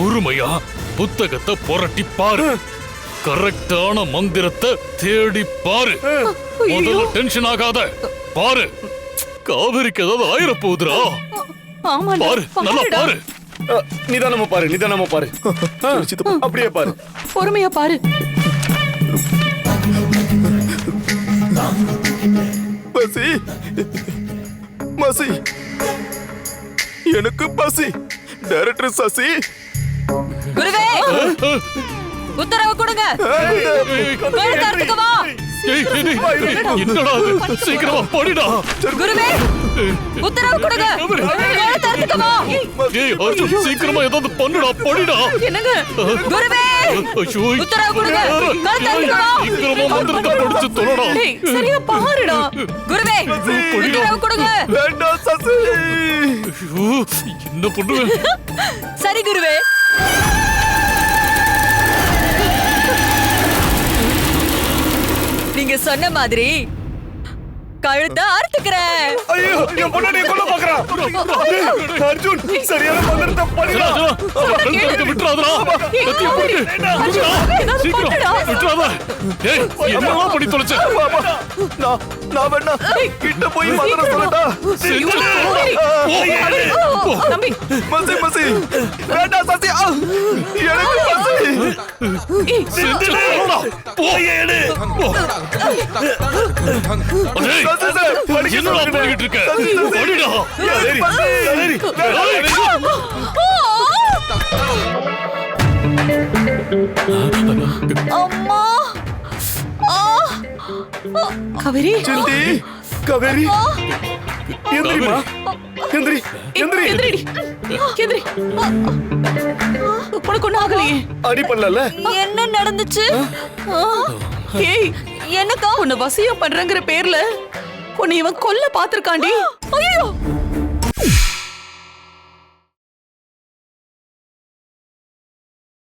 பொறுமையா புத்தகத்தை புரட்டி பாரு. கரெக்டான மந்திரத்தை தேடி பாரு. முதல்ல டென்ஷன் ஆகாத. பாரு, காவிரிக்கு ஏதாவது ஆயிர போகுதுரா. பாரு, நல்லா பாரு. நிதானமா பாரு, நிதானமா பாரு. அப்படியே பாரு, பொறுமையா பாரு. பசி மசி, எனக்கு பசி. டைரக்டர் சசி, குருவே உத்தரவு கொடுங்க. என்னடா சீக்கிரமா படிடா. குருவே உத்தரவு கொடுங்க. சீக்கிரமா ஏதாவது பண்ணுடா, படிடா. என்னங்க குருவே உத்தரவு கொடுங்க. சீக்கிரமா மந்திரத்தை படிச்சு தொலைடா. சரியா பாருடா. குருவே உத்தரவு கொடுங்க. வேண்டாம் சசி. என்ன பண்ணுவேன்? சரி குருவே. நீங்க சொன்ன மாதிரி கழுத்தை அறுத்துக்கிறேன். ஐயோ, என் பொண்ணை கொல்ல பாக்குறான். அர்ஜுன், சரியான மந்திரத்தை படிடா. விட்டுறாதடா. சீக்கிரம் விட்டுறாத. என்னெல்லாம் பண்ணி தொலைச்ச? நான் வேணா கிட்ட போய் மந்திரம் சொல்லட்டா? மசி மசி, வேண்டாம் சசி. எனக்கு மசி. என்னடா பண்ணிக்கிட்டு இருக்க? படிடா. அம்மா காவேரி, சிந்தி, காவேரி, எந்திரிமா, எந்திரி, எந்திரி, எந்திரி, எந்திரி. உனக்கு ஒண்ணும் ஆகலையே? அடி பண்ணல. என்ன நடந்துச்சு? ஏய், என்னக்கா உன்னை வசியம் பண்றங்கிற பேர்ல உன்னை இவன் கொல்ல பாத்திருக்காண்டி. ஐயோ,